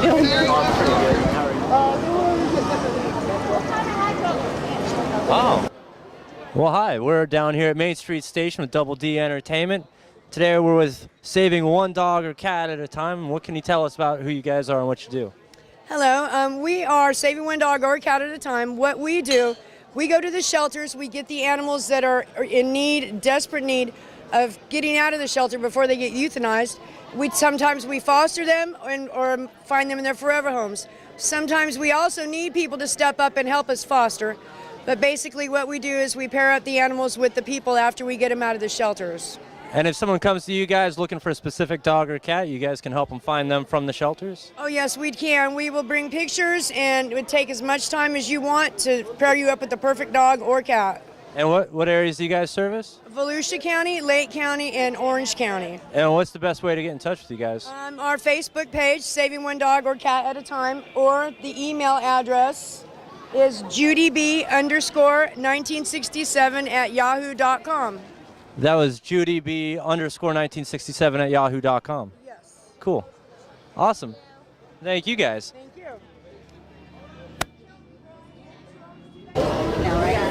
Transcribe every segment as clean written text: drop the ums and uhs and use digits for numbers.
you doing? I'm pretty good. How are you? Oh. Well, hi. We're down here at Main Street Station with DoubleDEntertainment. Today we're with saving one dog or cat at a time. What can you tell us about who you guys are and what you do? Hello. We are saving one dog or cat at a time. What we do, we go to the shelters. We get the animals that are in need, desperate need of getting out of the shelter before they get euthanized. Sometimes we foster them or find them in their forever homes. Sometimes we also need people to step up and help us foster. But basically what we do is we pair up the animals with the people after we get them out of the shelters. And if someone comes to you guys looking for a specific dog or cat, you guys can help them find them from the shelters? Oh yes, we can. We will bring pictures, and it would take as much time as you want to pair you up with the perfect dog or cat. And what areas do you guys service? Volusia County, Lake County, and Orange County. And what's the best way to get in touch with you guys? Our Facebook page, Saving One Dog or Cat at a Time, or the email address is judyb_1967@yahoo.com. That was judyb_1967@yahoo.com. Yes. Cool. Awesome. Thank you guys. Thank you.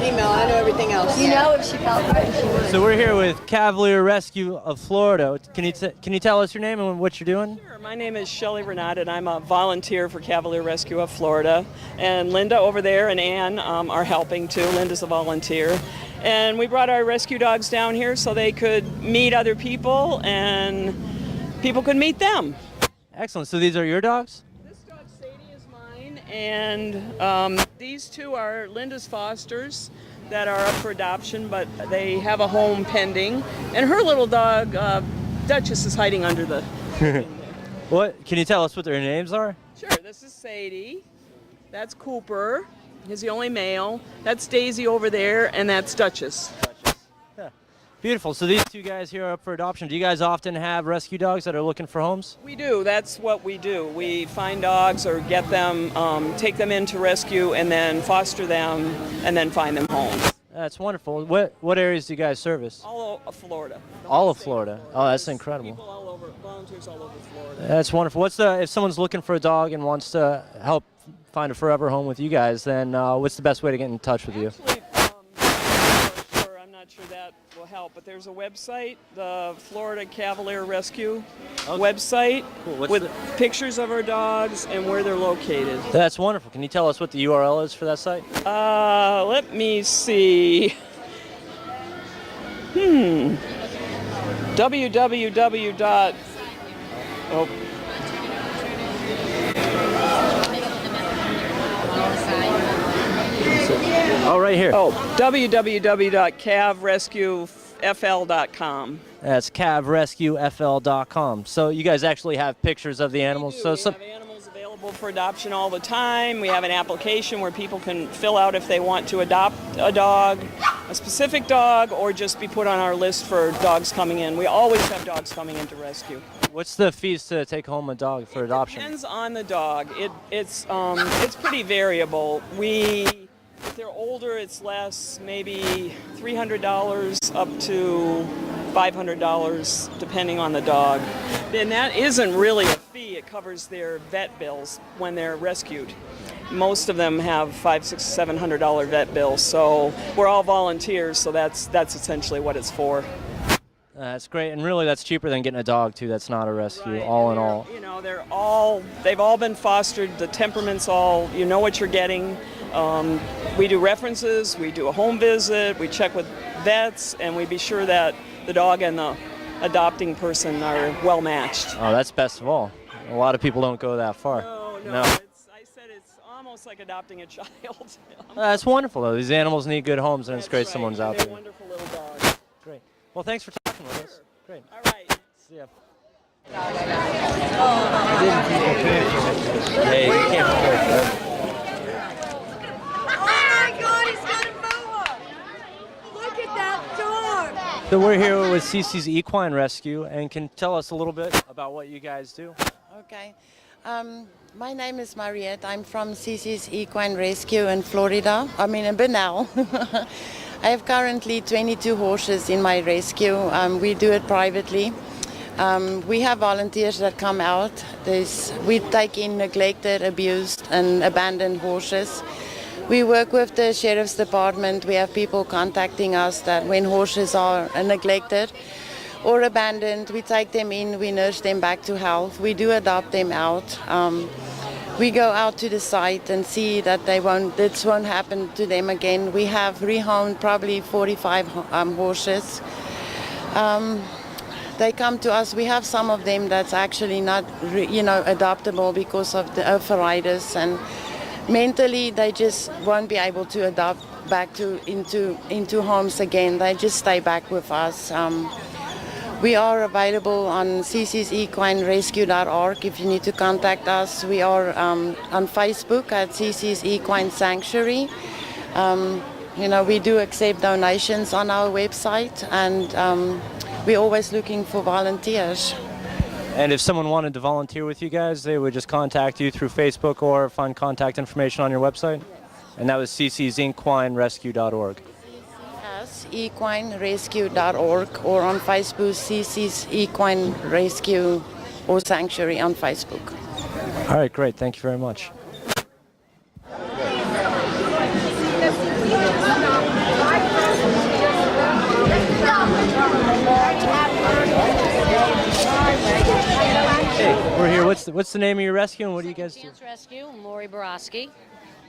Email, I know everything else. You know if she felt right. So we're here with Cavalier Rescue of Florida. Can you tell us your name and what you're doing? Sure. My name is Shelley Renata, and I'm a volunteer for Cavalier Rescue of Florida. And Linda over there and Ann are helping too. Linda's a volunteer. And we brought our rescue dogs down here so they could meet other people and people could meet them. Excellent. So these are your dogs? This dog, Sadie, is mine. And these two are Linda's fosters that are up for adoption, but they have a home pending. And her little dog, Duchess, is hiding under the... What? Can you tell us what their names are? Sure. This is Sadie. That's Cooper. He's the only male. That's Daisy over there, and that's Duchess. Yeah. Beautiful. So these two guys here are up for adoption. Do you guys often have rescue dogs that are looking for homes? We do. That's what we do. We find dogs or get them, take them into rescue, and then foster them, and then find them homes. That's wonderful. What areas do you guys service? All of Florida. All of Florida. Oh, that's incredible. People all over, volunteers all over Florida. That's wonderful. If someone's looking for a dog and wants to help find a forever home with you guys, then what's the best way to get in touch with you? Actually, I'm not sure that will help, but there's a website, the Florida Cavalier Rescue website, Cool. with pictures of our dogs and where they're located. That's wonderful. Can you tell us what the URL is for that site? Let me see. www. Oh, right here. www.cavrescuefl.com. That's cavrescuefl.com. So you guys actually have pictures of the animals. We have animals available for adoption all the time. We have an application where people can fill out if they want to adopt a dog, a specific dog, or just be put on our list for dogs coming in. We always have dogs coming into rescue. What's the fees to take home a dog for adoption? Depends on the dog. It's pretty variable. If they're older, it's less, maybe $300 up to $500, depending on the dog. And that isn't really a fee. It covers their vet bills when they're rescued. Most of them have $500, $600, $700 vet bills. So we're all volunteers, so that's essentially what it's for. That's great, and really that's cheaper than getting a dog too. That's not a rescue, Right. all in all. You know, they've all been fostered. The temperament's all, you know what you're getting. We do references, we do a home visit, we check with vets, and we be sure that the dog and the adopting person are well matched. Oh, that's best of all. A lot of people don't go that far. No. I said it's almost like adopting a child. That's wonderful though. These animals need good homes, and it's great someone's out They're there. wonderful little dogs. Great. Well, thanks for talking with us. Great. All right. See ya. Hey, you can't record. So we're here with CC's Equine Rescue, and can tell us a little bit about what you guys do? Okay. My name is Mariette. I'm from CC's Equine Rescue in Florida. In Bunnell. I have currently 22 horses in my rescue. We do it privately. We have volunteers that come out. We take in neglected, abused, and abandoned horses. We work with the sheriff's department. We have people contacting us that when horses are neglected or abandoned, we take them in, we nurse them back to health. We do adopt them out. We go out to the site and see that this won't happen to them again. We have rehomed probably 45 horses. They come to us. We have some of them that's actually not, adoptable because of the arthritis, and mentally they just won't be able to adopt back into homes again. They just stay back with us. We are available on ccsequinerescue.org if you need to contact us. We are on Facebook at CC's Equine Sanctuary. We do accept donations on our website, and we're always looking for volunteers. And if someone wanted to volunteer with you guys, they would just contact you through Facebook or find contact information on your website? Yes. And that was ccsequinerescue.org. equinerescue.org, or on Facebook, CC's Equine Rescue or Sanctuary on Facebook. All right, great. Thank you very much. Hey, we're here. What's the name of your rescue, and what do you guys do? Syracuse Rescue, I'm Lori Borowski.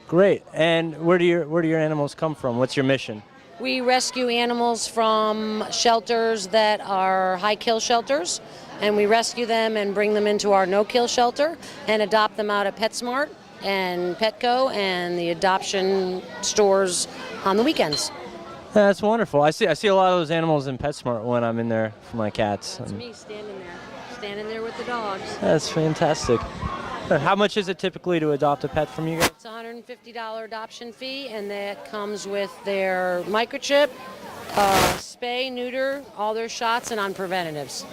Great. And where do your animals come from? What's your mission? We rescue animals from shelters that are high-kill shelters, and we rescue them and bring them into our no-kill shelter and adopt them out at PetSmart and Petco and the adoption stores on the weekends. That's wonderful. I see a lot of those animals in PetSmart when I'm in there for my cats. That's me standing there with the dogs. That's fantastic. How much is it typically to adopt a pet from you guys? It's a $150 adoption fee, and that comes with their microchip, spay, neuter, all their shots, and on preventatives.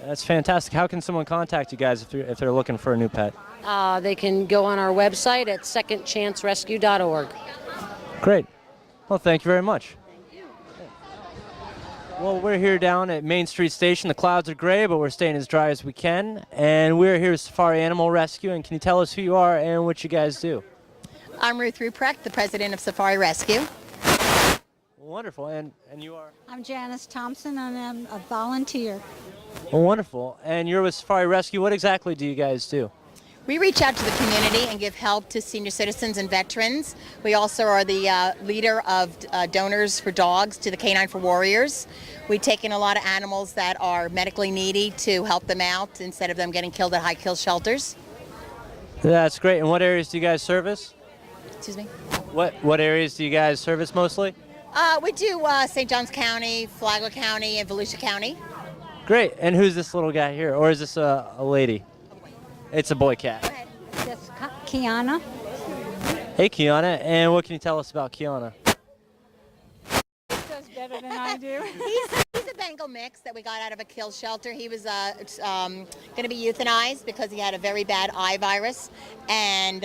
That's fantastic. How can someone contact you guys if they're looking for a new pet? They can go on our website at secondchancerescue.org. Great. Well, thank you very much. Well, we're here down at Main Street Station. The clouds are gray, but we're staying as dry as we can. And we're here at Safari Animal Rescue. And can you tell us who you are and what you guys do? I'm Ruth Ruprecht, the president of Safari Rescue. Wonderful. And you are? I'm Janice Thompson, and I'm a volunteer. Well, wonderful. And you're with Safari Rescue. What exactly do you guys do? We reach out to the community and give help to senior citizens and veterans. We also are the leader of donors for dogs to the Canine for Warriors. We take in a lot of animals that are medically needy to help them out instead of them getting killed at high kill shelters. That's great. And what areas do you guys service? Excuse me? What areas do you guys service mostly? We do St. Johns County, Flagler County, and Volusia County. Great. And who's this little guy here? Or is this a lady? It's a boy cat. That's Kiana. Hey, Kiana. And what can you tell us about Kiana? He does better than I do. He's a Bengal mix that we got out of a kill shelter. He was going to be euthanized because he had a very bad eye virus. And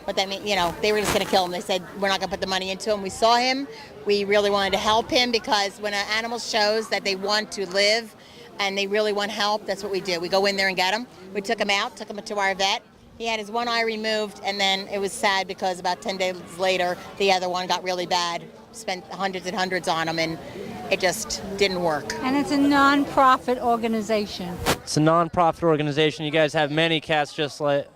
what that meant, they were just going to kill him. They said, we're not going to put the money into him. We saw him. We really wanted to help him because when an animal shows that they want to live and they really want help, that's what we do. We go in there and get him. We took him out, took him to our vet. He had his one eye removed, and then it was sad because about 10 days later, the other one got really bad. Spent hundreds and hundreds on him, and it just didn't work. And it's a non-profit organization. It's a non-profit organization. You guys have many cats just like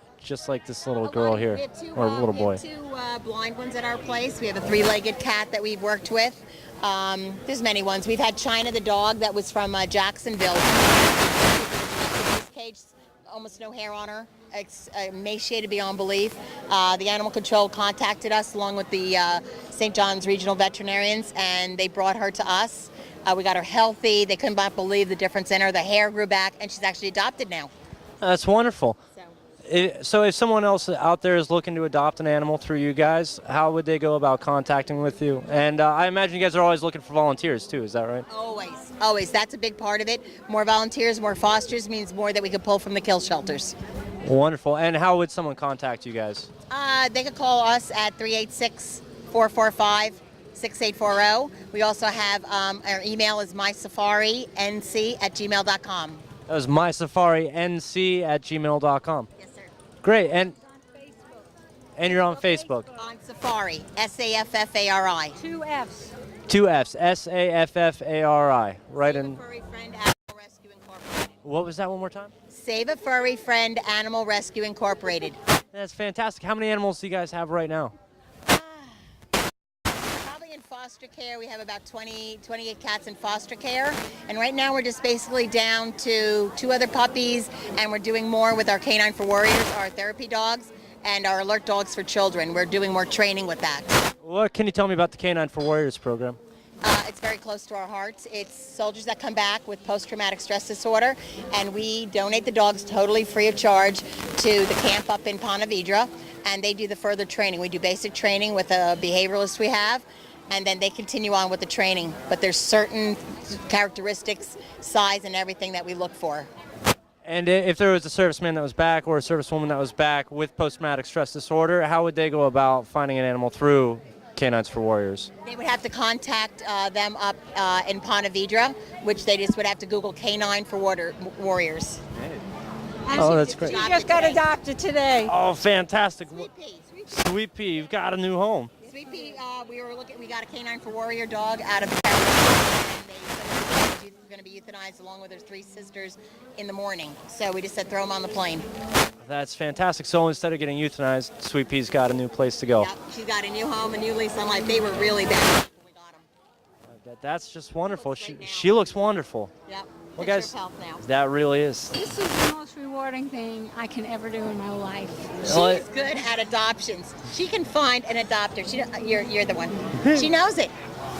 this little girl here, or little boy. We have two blind ones at our place. We have a three-legged cat that we've worked with. There's many ones. We've had China the dog that was from Jacksonville. Cage, almost no hair on her, emaciated beyond belief. The animal control contacted us along with the St. John's regional veterinarians, and they brought her to us. We got her healthy. They couldn't believe the difference in her. The hair grew back, and she's actually adopted now. That's wonderful. So if someone else out there is looking to adopt an animal through you guys, how would they go about contacting with you? And I imagine you guys are always looking for volunteers too, is that right? Always. That's a big part of it. More volunteers, more fosters means more that we could pull from the kill shelters. Wonderful. And how would someone contact you guys? They could call us at 386-445-6840. We also have our email is mysafarinc@gmail.com. That was mysafarinc@gmail.com. Yes, sir. Great, and you're on Facebook. On Safari, Saffari. 2 F's. 2 F's, Saffari. Right Save in. a Furry Friend Animal Rescue Incorporated. What was that one more time? Save a Furry Friend Animal Rescue Incorporated. That's fantastic. How many animals do you guys have right now? Probably in foster care, we have about 28 cats in foster care. And right now we're just basically down to 2 other puppies, and we're doing more with our Canine for Warriors, our therapy dogs, and our alert dogs for children. We're doing more training with that. What can you tell me about the Canine for Warriors program? It's very close to our hearts. It's soldiers that come back with post-traumatic stress disorder, and we donate the dogs totally free of charge to the camp up in Ponte Vedra, and they do the further training. We do basic training with a behavioralist we have, and then they continue on with the training. But there's certain characteristics, size, and everything that we look for. And if there was a serviceman that was back or a servicewoman that was back with post-traumatic stress disorder, how would they go about finding an animal through Canines for Warriors? They would have to contact them up in Ponte Vedra, which they just would have to Google Canine for Warriors. Oh, that's great. She just got adopted today. Oh, fantastic. Sweet Pea. Sweet Pea, you've got a new home. Sweet Pea, we got a Canine for Warrior dog out of Paris, and they were going to be euthanized along with her 3 sisters in the morning. So we just said throw them on the plane. That's fantastic. So instead of getting euthanized, Sweet Pea's got a new place to go. Yep, she's got a new home, a new lease on life. They were really bad when we got them. That's just wonderful. She looks wonderful. Yep. Well, Picture guys, of health now. that really is. This is the most rewarding thing I can ever do in my life. She's good at adoptions. She can find an adopter. You're the one. She knows it.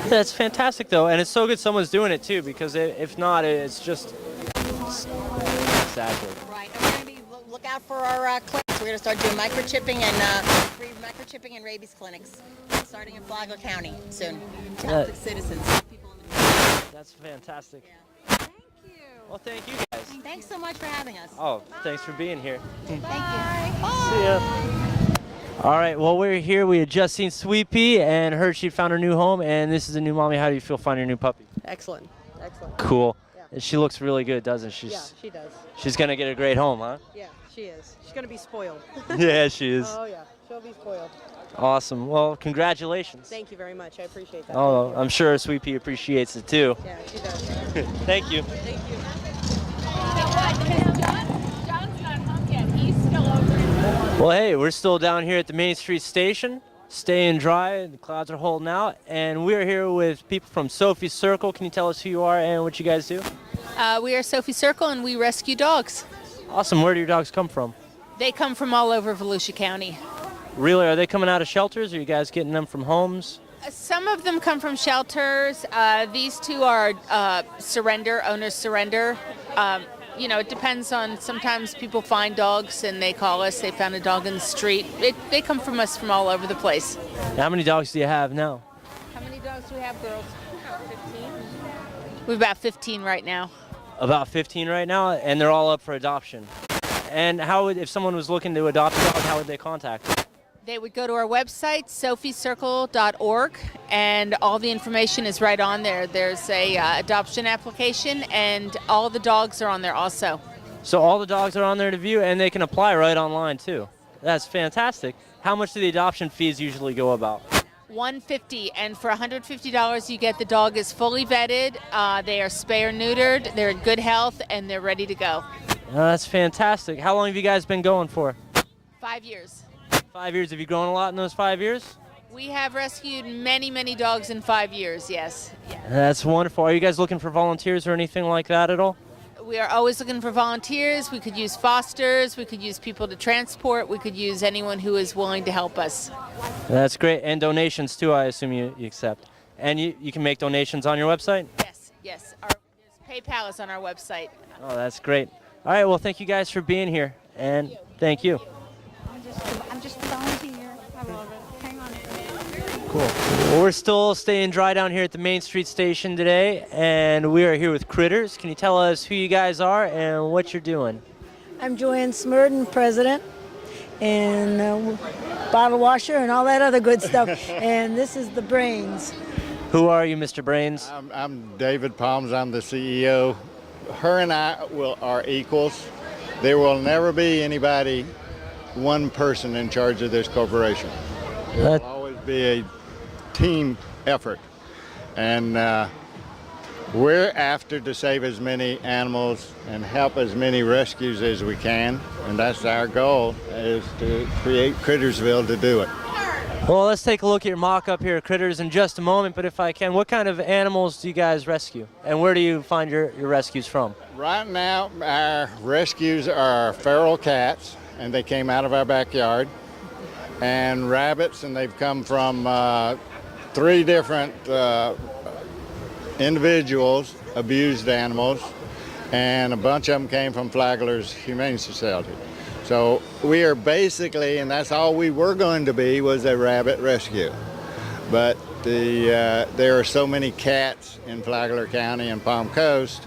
That's fantastic, though, and it's so good someone's doing it too. Because if not, it's just exactly. Right. And we're going to be look out for our clinics. We're going to start doing microchipping and free microchipping and rabies clinics, starting in Flagler County soon. To help the citizens, people in the community. That's fantastic. Yeah. Thank you. Well, thank you guys. Thanks so much for having us. Oh, thanks for being here. Thank you. See ya. All right, well, we're here. We had just seen Sweet Pea and heard she found her new home, and this is a new mommy. How do you feel finding your new puppy? Excellent. Excellent. Cool. Yeah. She looks really good, doesn't she? Yeah, she does. She's going to get a great home, huh? Yeah, she is. She's going to be spoiled. Yeah, she is. Oh, yeah. She'll be spoiled. Awesome. Well, congratulations. Thank you very much. I appreciate that. Oh, I'm sure Sweet Pea appreciates it, too. Yeah, she does. Thank you. Thank you. John's not home yet. He's still over in Well, hey, we're still down here at the Main Street Station, staying dry. The clouds are holding out, and we're here with people from Sophie's Circle. Can you tell us who you are and what you guys do? We are Sophie Circle, and we rescue dogs. Awesome. Where do your dogs come from? They come from all over Volusia County. Really? Are they coming out of shelters? Or are you guys getting them from homes? Some of them come from shelters. These 2 are owners surrender. It depends on, sometimes people find dogs and they call us, they found a dog in the street. They come from us from all over the place. How many dogs do you have now? How many dogs do we have, girls? 15. We have about 15 right now. About 15 right now, and they're all up for adoption. And if someone was looking to adopt a dog, how would they contact you? They would go to our website, sophiecircle.org, and all the information is right on there. There's a adoption application, and all the dogs are on there also. So all the dogs are on there to view, and they can apply right online too. That's fantastic. How much do the adoption fees usually go about? $150, and for $150 you get the dog is fully vetted. They are spay or neutered, they're in good health, and they're ready to go. That's fantastic. How long have you guys been going for? 5 years. 5 years. Have you grown a lot in those 5 years? We have rescued many, many dogs in 5 years, yes. Yeah. That's wonderful. Are you guys looking for volunteers or anything like that at all? We are always looking for volunteers. We could use fosters. We could use people to transport. We could use anyone who is willing to help us. That's great. And donations too, I assume you accept. And you can make donations on your website? Yes. PayPal is on our website. Oh, that's great. All right, well, thank you guys for being here. And thank you. I'm just a volunteer. I love it. Hang on. Cool. Well, we're still staying dry down here at the Main Street Station today, and we are here with Kritters. Can you tell us who you guys are and what you're doing? I'm Joanne Smurden, president, and bottle washer and all that other good stuff. And this is the Brains. Who are you, Mr. Brains? I'm David Palms. I'm the CEO her and I are equals. There will never be anybody, one person in charge of this corporation. It will always be a team effort. And we're after to save as many animals and help as many rescues as we can. And that's our goal, is to create Crittersville to do it. Well, let's take a look at your mock-up here at Kritters in just a moment, but if I can, what kind of animals do you guys rescue? And where do you find your rescues from? Right now, our rescues are feral cats, and they came out of our backyard, and rabbits, and they've come from 3 different individuals, abused animals, and a bunch of them came from Flagler's Humane Society. So we are basically, and that's all we were going to be, was a rabbit rescue. But there are so many cats in Flagler County and Palm Coast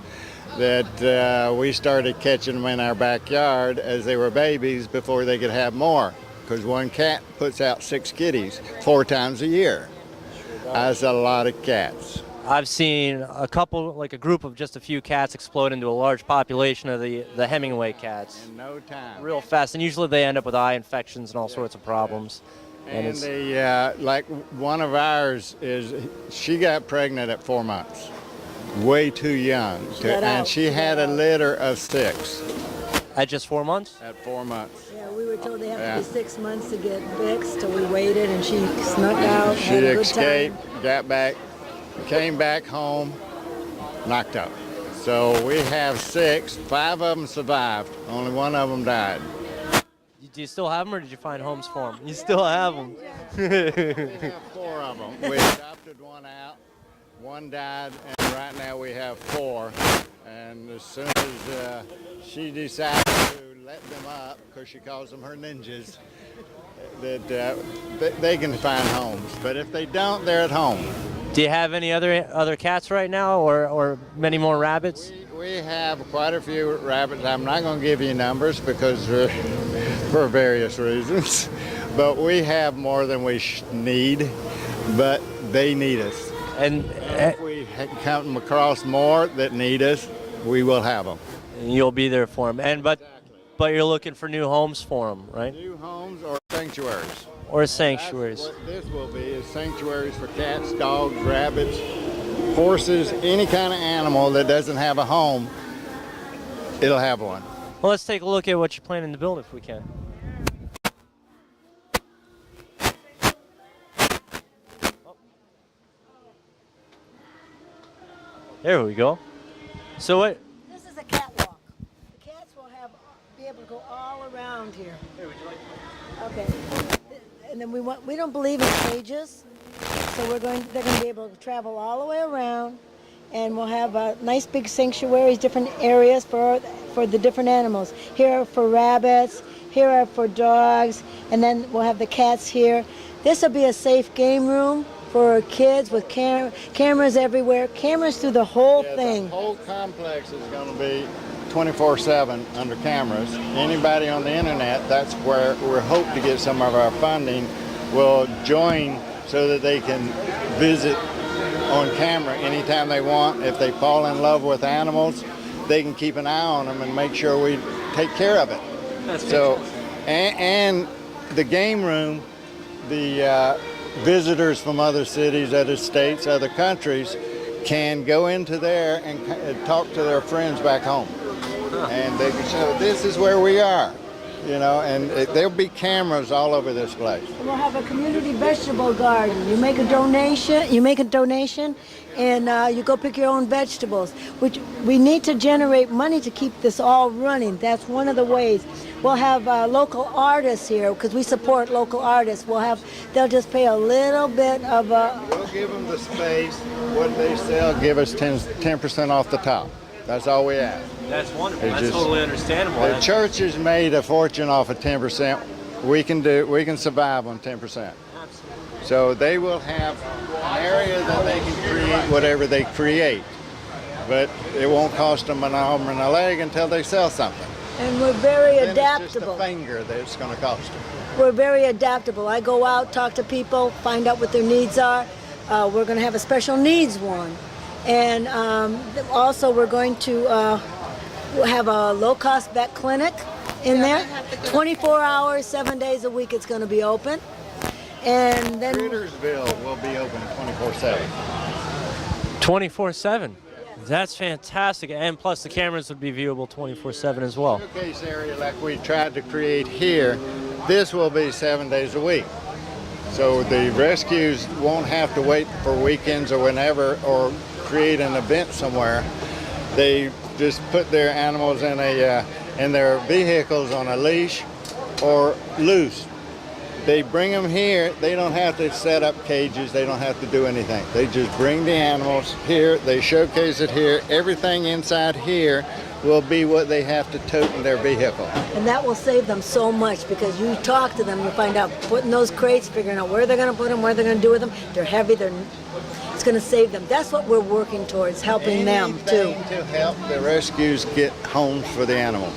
that we started catching them in our backyard as they were babies before they could have more. Because one cat puts out 6 kitties 4 times a year. That's a lot of cats. I've seen a couple, like a group of just a few cats explode into a large population of the Hemingway cats. In no time. Real fast, and usually they end up with eye infections and all sorts of problems. And like one of ours she got pregnant at 4 months, way too young, and she had a litter of 6. At just 4 months? At 4 months. Yeah, we were told they have to be 6 months to get fixed, so we waited, and she snuck out. She had a good escaped, time. got back, came back home, knocked out. So we have 6. 5 of them survived. Only 1 of them died. Do you still have them, or did you find homes for them? You still have them. We have 4 of them. We adopted 1 out. 1 died, and right now we have 4. And as soon as she decided to let them up, because she calls them her ninjas, that they can find homes. But if they don't, they're at home. Do you have any other cats right now, or many more rabbits? We have quite a few rabbits. I'm not going to give you numbers because for various reasons, but we have more than we need, but they need us. And if we come across more that need us, we will have them. And you'll be there for them. But you're looking for new homes for them, right? New homes or sanctuaries. Or sanctuaries. That's what this will be, is sanctuaries for cats, dogs, rabbits, horses, any kind of animal that doesn't have a home, it'll have one. Well, let's take a look at what you're planning to build if we can. There we go. So what? This is a catwalk. The cats will be able to go all around here. Here, would you like? Okay. And then we don't believe in cages, so they're going to be able to travel all the way around, and we'll have nice big sanctuaries, different areas for the different animals. Here are for rabbits, here are for dogs, and then we'll have the cats here. This will be a safe game room for kids with cameras everywhere, cameras through the whole thing. The whole complex is going to be 24/7 under cameras. Anybody on the internet, that's where we hope to get some of our funding, will join so that they can visit on camera anytime they want. If they fall in love with animals, they can keep an eye on them and make sure we take care of it. That's so, and the game room, the visitors from other cities, other states, other countries can go into there and talk to their friends back home. And they can show, this is where we are, you know, and there'll be cameras all over this place. And we'll have a community vegetable garden. You make a donation, and you go pick your own vegetables, which we need to generate money to keep this all running. That's one of the ways. We'll have local artists here, because we support local artists. They'll just pay a little bit of We'll give them the space, what they sell, give us 10% off the top. That's all we ask. That's wonderful. That's totally understandable. The church has made a fortune off of 10%. We can survive on 10%. Absolutely. So they will have an area that they can create whatever they create, but it won't cost them an arm and a leg until they sell something. And we're very then adaptable. It's just a finger that it's going to cost them. We're very adaptable. I go out, talk to people, find out what their needs are. We're going to have a special needs one. And also we're going to We'll have a low-cost vet clinic in there. 24 hours, 7 days a week it's going to be open. And then Crittersville will be open 24/7. 24/7. That's fantastic. And plus the cameras would be viewable 24/7 as well. Showcase area like we tried to create here, this will be 7 days a week. So the rescues won't have to wait for weekends or whenever or create an event somewhere. They just put their animals in their vehicles on a leash or loose. They bring them here. They don't have to set up cages. They don't have to do anything. They just bring the animals here. They showcase it here. Everything inside here will be what they have to tote in their vehicle. And that will save them so much because you talk to them, you find out putting those crates, figuring out where they're going to put them, where they're going to do with them. They're heavy. It's going to save them. That's what we're working towards, helping them too. To help the rescues get homes for the animals.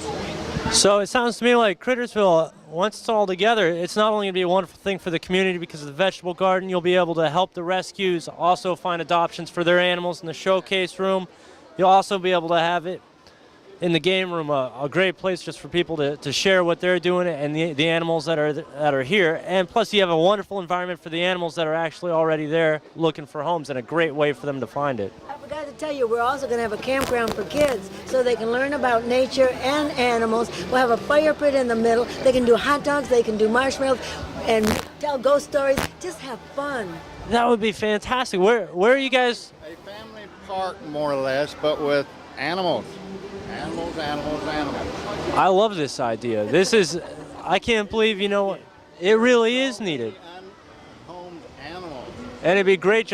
So it sounds to me like Crittersville, once it's all together, it's not only going to be a wonderful thing for the community because of the vegetable garden, you'll be able to help the rescues also find adoptions for their animals in the showcase room. You'll also be able to have it in the game room, a great place just for people to share what they're doing and the animals that are here. And plus you have a wonderful environment for the animals that are actually already there looking for homes and a great way for them to find it. I forgot to tell you, we're also going to have a campground for kids so they can learn about nature and animals. We'll have a fire pit in the middle. They can do hot dogs, they can do marshmallows, and tell ghost stories. Just have fun. That would be fantastic. Where are you guys? A family park, more or less, but with animals. Animals, animals, animals. I love this idea. I can't believe, it really is needed. Unhomed animals. And it'd be great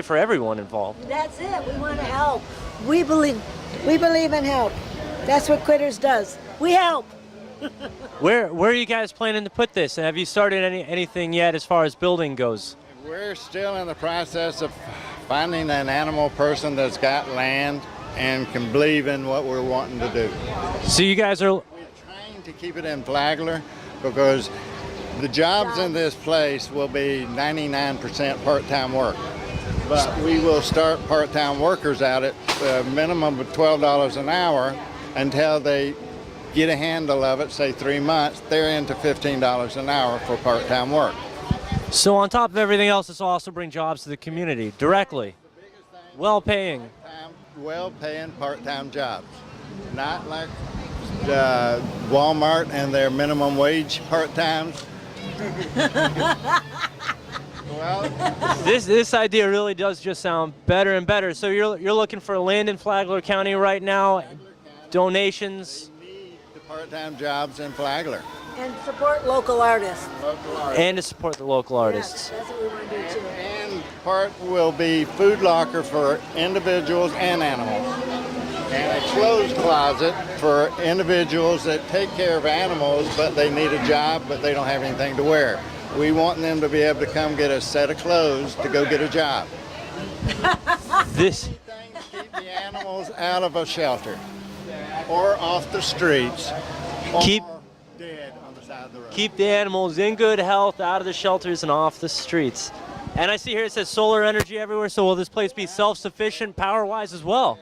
for everyone involved. That's it. We want to help. We believe in help. That's what Kritters does. We help. Where are you guys planning to put this? And have you started anything yet as far as building goes? We're still in the process of finding an animal person that's got land and can believe in what we're wanting to do. So you guys are... We're trying to keep it in Flagler because the jobs in this place will be 99% part-time work. But we will start part-time workers out at a minimum of $12 an hour until they get a handle of it, say 3 months, they're into $15 an hour for part-time work. So on top of everything else, this will also bring jobs to the community directly. Well-paying. Well-paying part-time jobs. Not like Walmart and their minimum wage part-times. Well, this idea really does just sound better and better. So you're looking for land in Flagler County right now, donations. We need the part-time jobs in Flagler. And support local artists. And to support the local artists. Yes, that's what we want to do too. And part will be food locker for individuals and animals. And a clothes closet for individuals that take care of animals, but they need a job, but they don't have anything to wear. We want them to be able to come get a set of clothes to go get a job. This Anything to keep the animals out of a shelter or off the streets or dead on the side of the road. keep the animals in good health, out of the shelters and off the streets. And I see here it says solar energy everywhere, so will this place be self-sufficient power-wise as well?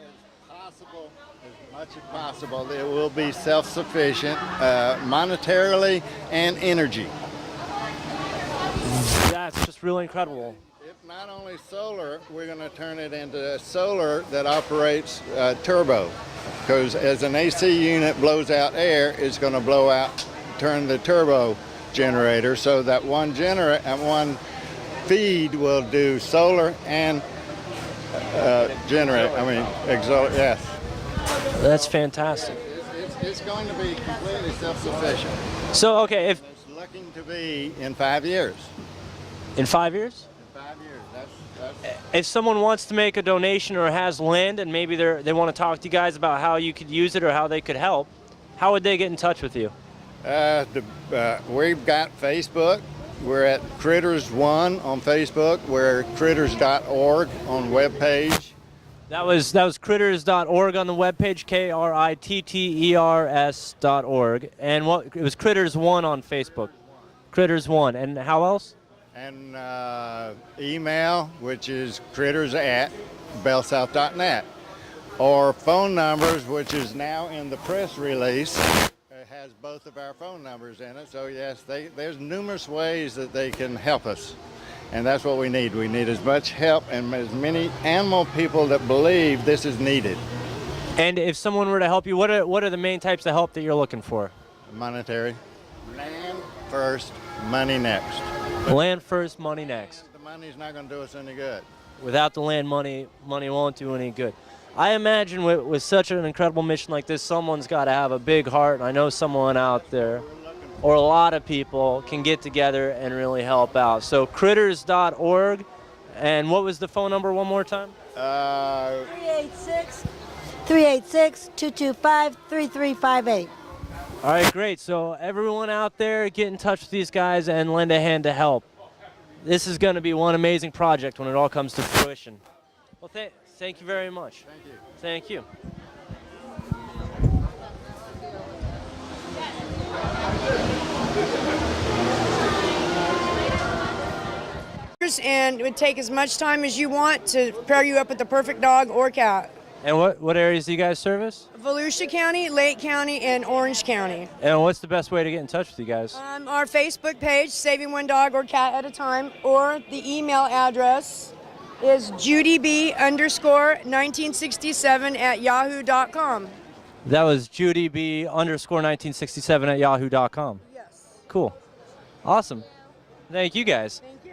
Possible, as much as possible. It will be self-sufficient monetarily and energy. That's just really incredible. If not only solar, we're going to turn it into solar that operates turbo. Because as an AC unit blows out air, it's going to turn the turbo generator, so that one feed will do solar and yes. That's fantastic. It's going to be completely self-sufficient. So, okay, It's looking to be in 5 years. in 5 years? In 5 years, that's If someone wants to make a donation or has land and maybe they want to talk to you guys about how you could use it or how they could help, how would they get in touch with you? We've got Facebook. We're at Kritters1 on Facebook. We're at Kritters.org on webpage. That was Kritters.org on the webpage, KRITTERS.org. And it was Kritters1 on Facebook. Kritters1. And how else? And email, which is critters@bellsouth.net. or phone numbers, which is now in the press release. It has both of our phone numbers in it. So yes, there's numerous ways that they can help us. And that's what we need. We need as much help and as many animal people that believe this is needed. And if someone were to help you, what are the main types of help that you're looking for? Monetary. Land first, money next. Land first, money next. The money's not going to do us any good. Without the land, money won't do any good. I imagine with such an incredible mission like this, someone's got to have a big heart. I know someone out there, or a lot of people, can get together and really help out. So Kritters.org, and what was the phone number one more time? 386-225-3358. All right, great. So everyone out there, get in touch with these guys and lend a hand to help. This is going to be one amazing project when it all comes to fruition. Well, thank you very much. Thank you. Thank you. And it would take as much time as you want to pair you up with the perfect dog or cat. And what areas do you guys service? Volusia County, Lake County, and Orange County. And what's the best way to get in touch with you guys? Our Facebook page, Saving One Dog or Cat at a Time, or the email address is judyb_1967@yahoo.com. That was judyb_1967@yahoo.com. Yes. Cool. Awesome. Thank you guys. Thank you.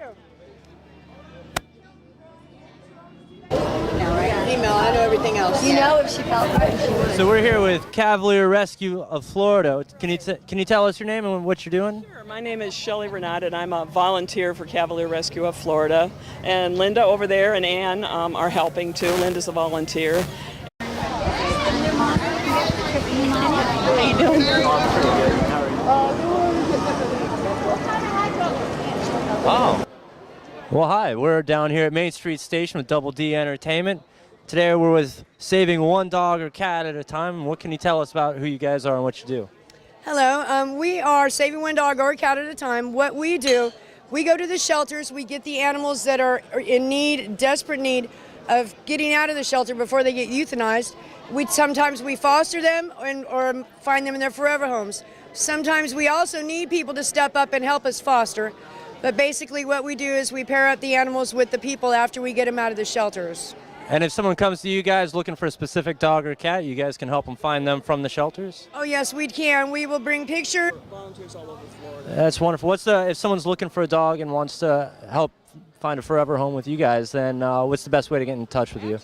Email, I know everything else. You know, if she felt good, she would. So we're here with Cavalier Rescue of Florida. Can you tell us your name and what you're doing? Sure. My name is Shelley Renat, and I'm a volunteer for Cavalier Rescue of Florida. And Linda over there and Ann are helping too. Linda's a volunteer. How are you doing? Oh. Well, hi. We're down here at Main Street Station with DoubleDEntertainment. Today we're with Saving One Dog or Cat at a Time. What can you tell us about who you guys are and what you do? Hello, we are Saving One Dog or Cat at a Time. What we do, we go to the shelters, we get the animals that are in need, desperate need of getting out of the shelter before they get euthanized. Sometimes we foster them or find them in their forever homes. Sometimes we also need people to step up and help us foster. But basically what we do is we pair up the animals with the people after we get them out of the shelters. And if someone comes to you guys looking for a specific dog or cat, you guys can help them find them from the shelters? Oh yes, we can. We will bring pictures. Volunteers all over Florida. That's wonderful. If someone's looking for a dog and wants to help find a forever home with you guys, then what's the best way to get in touch with you?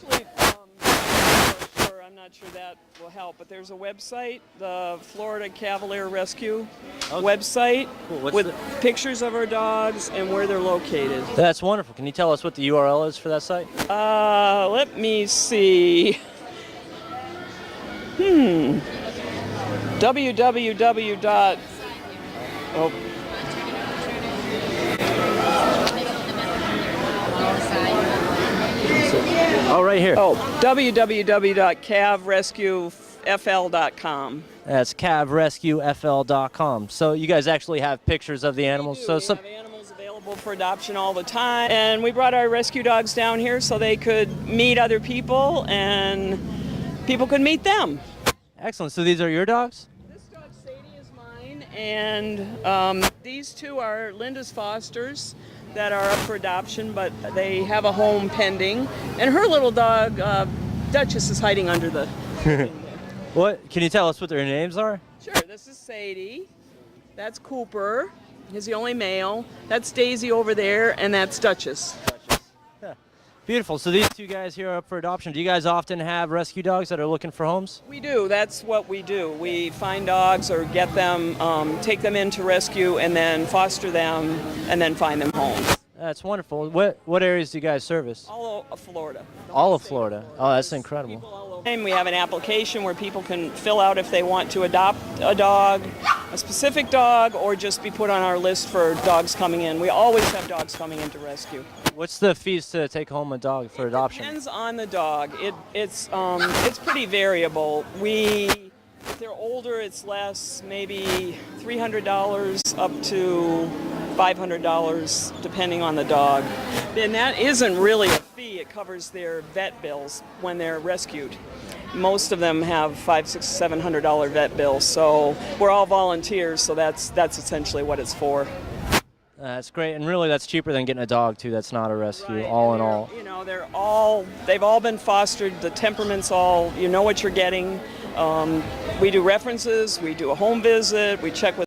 I'm not sure that will help, but there's a website, the Florida Cavalier Rescue website, Cool. with pictures of our dogs and where they're located. That's wonderful. Can you tell us what the URL is for that site? Let me see. www. Oh. Oh, right here. Oh, www.cavrescuefl.com. That's cavrescuefl.com. So you guys actually have pictures of the animals. We have animals available for adoption all the time, and we brought our rescue dogs down here so they could meet other people and people could meet them. Excellent. So these are your dogs? This dog Sadie is mine, and these two are Linda's fosters that are up for adoption, but they have a home pending. And her little dog, Duchess, is hiding under the What? Can you tell us what their names are? Sure. This is Sadie. That's Cooper. He's the only male. That's Daisy over there, and that's Duchess. Yeah. Beautiful. So these two guys here are up for adoption. Do you guys often have rescue dogs that are looking for homes? We do. That's what we do. We find dogs or get them, take them into rescue, and then foster them, and then find them homes. That's wonderful. What areas do you guys service? All of Florida. All of Florida. Oh, that's incredible. And we have an application where people can fill out if they want to adopt a dog, a specific dog, or just be put on our list for dogs coming in. We always have dogs coming into rescue. What's the fees to take home a dog for adoption? Depends on the dog. It's pretty variable. If they're older, it's less, maybe $300 up to $500, depending on the dog. And that isn't really a fee. It covers their vet bills when they're rescued. Most of them have $500, $600, $700 vet bills, so we're all volunteers, so that's essentially what it's for. That's great, and really that's cheaper than getting a dog too. That's not a rescue, Right. all in all. You know, they've all been fostered. The temperament's all, you know what you're getting. We do references, we do a home visit, we check with